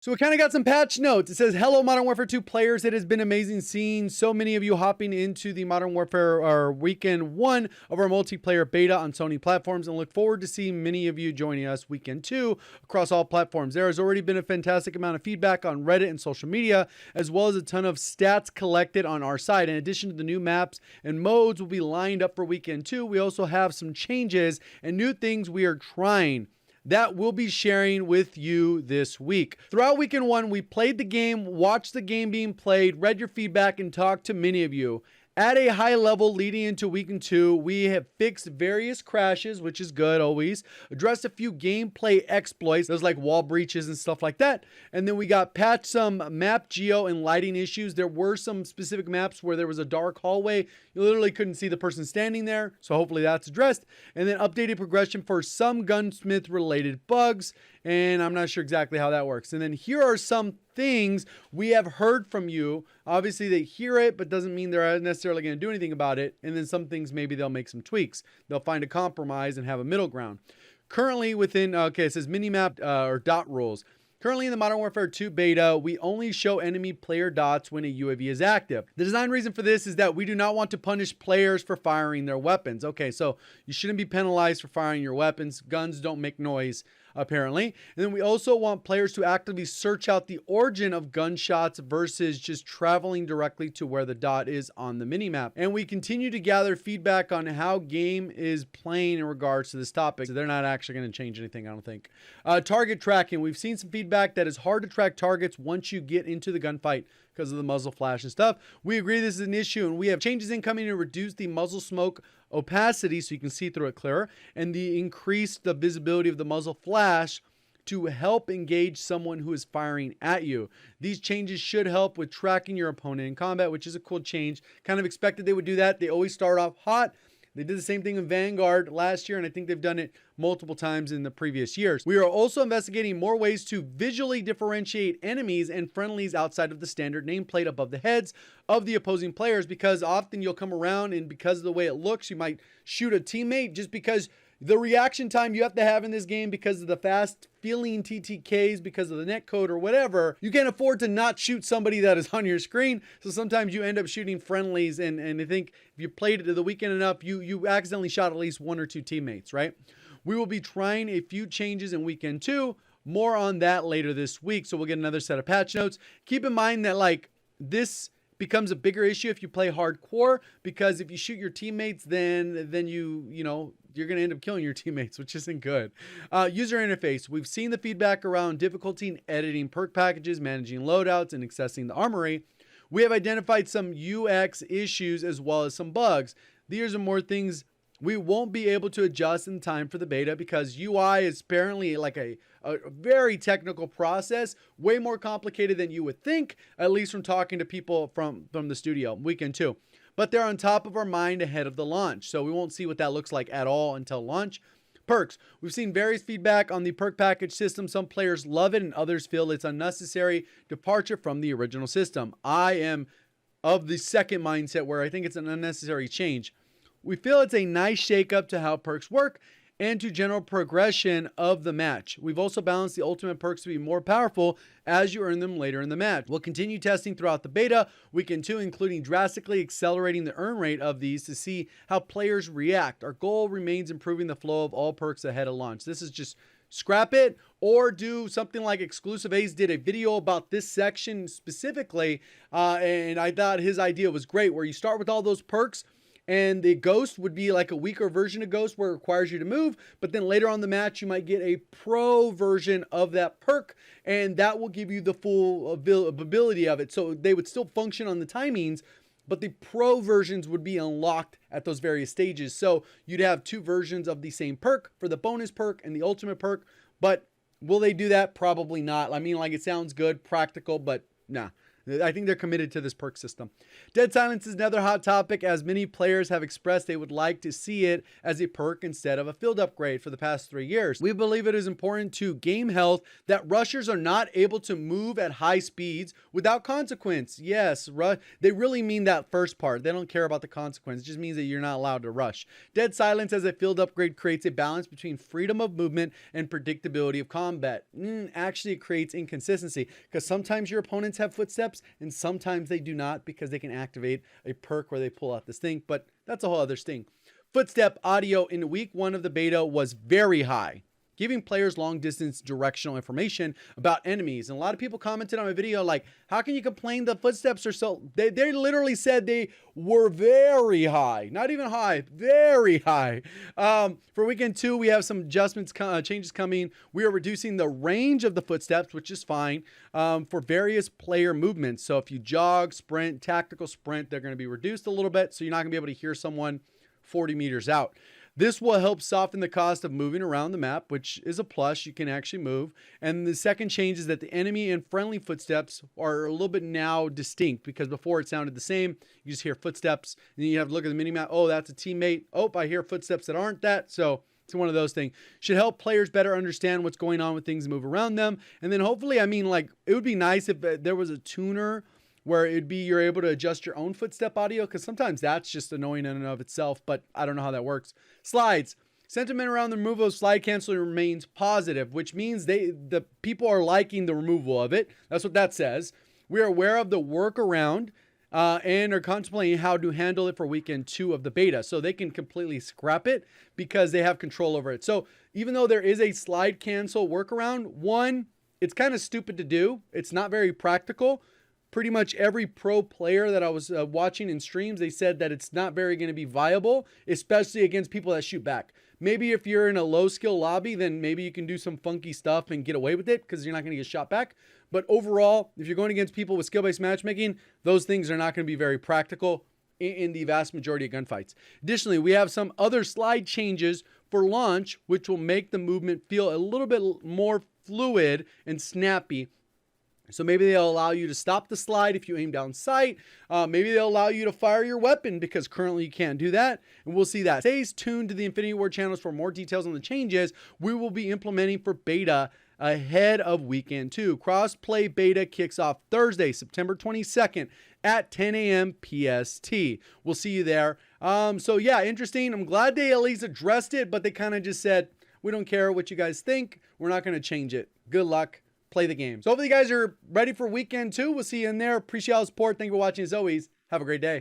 So we kind of got some patch notes. It says, hello, Modern Warfare 2 players. It has been amazing seeing so many of you hopping into the Modern Warfare weekend 1 of our multiplayer beta on Sony platforms, and look forward to seeing many of you joining us weekend 2 across all platforms. There has already been a fantastic amount of feedback on Reddit and social media, as well as a ton of stats collected on our site. In addition to the new maps and modes will be lined up for weekend 2, we also have some changes and new things we are trying that we'll be sharing with you this week. Throughout weekend 1, we played the game, watched the game being played, read your feedback, and talked to many of you. At a high level leading into weekend 2, we have fixed various crashes, which is good always, addressed a few gameplay exploits, those like wall breaches and stuff like that, and then we got patched some map geo and lighting issues. There were some specific maps where there was a dark hallway. You literally couldn't see the person standing there, so hopefully that's addressed. And then updated progression for some gunsmith related bugs, and I'm not sure exactly how that works. And then here are some things we have heard from you. Obviously they hear it, but doesn't mean they're necessarily going to do anything about it. And then some things, maybe they'll make some tweaks. They'll find a compromise and have a middle ground. Currently within, it says minimap or dot rules. Currently in the Modern Warfare 2 beta, we only show enemy player dots when a UAV is active. The design reason for this is that we do not want to punish players for firing their weapons. Okay, so you shouldn't be penalized for firing your weapons. Guns don't make noise, apparently. And then we also want players to actively search out the origin of gunshots versus just traveling directly to where the dot is on the minimap. And we continue to gather feedback on how game is playing in regards to this topic. So they're not actually going to change anything, I don't think. Target tracking. We've seen some feedback that it's hard to track targets once you get into the gunfight because of the muzzle flash and stuff. We agree this is an issue, and we have changes incoming to reduce the muzzle smoke opacity so you can see through it clearer, and increase the visibility of the muzzle flash to help engage someone who is firing at you. These changes should help with tracking your opponent in combat, which is a cool change. Kind of expected they would do that. They always start off hot. They did the same thing in Vanguard last year, and I think they've done it multiple times in the previous years. We are also investigating more ways to visually differentiate enemies and friendlies outside of the standard nameplate above the heads of the opposing players, because often you'll come around and because of the way it looks, you might shoot a teammate just because the reaction time you have to have in this game because of the fast feeling TTKs, because of the netcode or whatever, you can't afford to not shoot somebody that is on your screen. So sometimes you end up shooting friendlies, and I think if you played it the weekend enough, you accidentally shot at least 1 or 2 teammates, right? We will be trying a few changes in weekend 2. More on that later this week. So we'll get another set of patch notes. Keep in mind that like this becomes a bigger issue if you play hardcore, because if you shoot your teammates, then you're going to end up killing your teammates, which isn't good. User interface. We've seen the feedback around difficulty in editing perk packages, managing loadouts, and accessing the armory. We have identified some UX issues as well as some bugs. These are more things we won't be able to adjust in time for the beta, because UI is apparently like a very technical process, way more complicated than you would think, at least from talking to people from the studio weekend 2. But they're on top of our mind ahead of the launch, so we won't see what that looks like at all until launch. Perks. We've seen various feedback on the perk package system. Some players love it and others feel it's unnecessary departure from the original system. I am of the second mindset, where I think it's an unnecessary change. We feel it's a nice shakeup to how perks work and to general progression of the match. We've also balanced the ultimate perks to be more powerful as you earn them later in the match. We'll continue testing throughout the beta weekend 2, including drastically accelerating the earn rate of these to see how players react. Our goal remains improving the flow of all perks ahead of launch. This is just scrap it or do something like Exclusive Ace did a video about this section specifically, and I thought his idea was great, where you start with all those perks, and the Ghost would be like a weaker version of Ghost where it requires you to move. But then later on the match, you might get a pro version of that perk, and that will give you the full ability of it. So they would still function on the timings, but the pro versions would be unlocked at those various stages. So you'd have 2 versions of the same perk for the bonus perk and the ultimate perk. But will they do that? Probably not. I mean, like, it sounds good, practical, but nah. I think they're committed to this perk system. Dead Silence is another hot topic, as many players have expressed they would like to see it as a perk instead of a field upgrade for the past 3 years. We believe it is important to game health that rushers are not able to move at high speeds without consequence. Yes, they really mean that first part. They don't care about the consequence. It just means that you're not allowed to rush. Dead Silence as a field upgrade creates a balance between freedom of movement and predictability of combat. Actually, it creates inconsistency, because sometimes your opponents have footsteps and sometimes they do not, because they can activate a perk where they pull out this thing, but that's a whole other thing. Footstep audio in week 1 of the beta was very high, giving players long distance directional information about enemies. And a lot of people commented on my video like, how can you complain the footsteps are so... They literally said they were very high. Not even high, very high. For weekend 2, we have some adjustments, changes coming. We are reducing the range of the footsteps, which is fine, for various player movements. So if you jog, sprint, tactical sprint, they're going to be reduced a little bit, so you're not going to be able to hear someone 40 meters out. This will help soften the cost of moving around the map, which is a plus. You can actually move. And the second change is that the enemy and friendly footsteps are a little bit now distinct, because before it sounded the same. You just hear footsteps and then you have to look at the mini map. Oh, that's a teammate. Oh, I hear footsteps that aren't that. So it's one of those things. Should help players better understand what's going on with things and move around them. And then hopefully, I mean, like, it would be nice if there was a tuner where it'd be you're able to adjust your own footstep audio, because sometimes that's just annoying in and of itself, but I don't know how that works. Slides. Sentiment around the removal of slide canceling remains positive, which means the people are liking the removal of it. That's what that says. We are aware of the workaround and are contemplating how to handle it for weekend 2 of the beta. So they can completely scrap it because they have control over it. So even though there is a slide cancel workaround, one, it's kind of stupid to do. It's not very practical. Pretty much every pro player that I was watching in streams, they said that it's not very going to be viable, especially against people that shoot back. Maybe if you're in a low skill lobby, then maybe you can do some funky stuff and get away with it because you're not going to get shot back. But overall, if you're going against people with skill-based matchmaking, those things are not going to be very practical in the vast majority of gunfights. Additionally, we have some other slide changes for launch, which will make the movement feel a little bit more fluid and snappy. So maybe they'll allow you to stop the slide if you aim down sight. Maybe they'll allow you to fire your weapon, because currently you can't do that. And we'll see that. Stay tuned to the Infinity Ward channels for more details on the changes we will be implementing for beta ahead of weekend 2. Cross-play beta kicks off Thursday, September 22nd at 10 a.m. PST. We'll see you there. So yeah, interesting. I'm glad they at least addressed it, but they kind of just said, we don't care what you guys think. We're not going to change it. Good luck. Play the game. So hopefully you guys are ready for weekend 2. We'll see you in there. Appreciate all the support. Thank you for watching as always. Have a great day.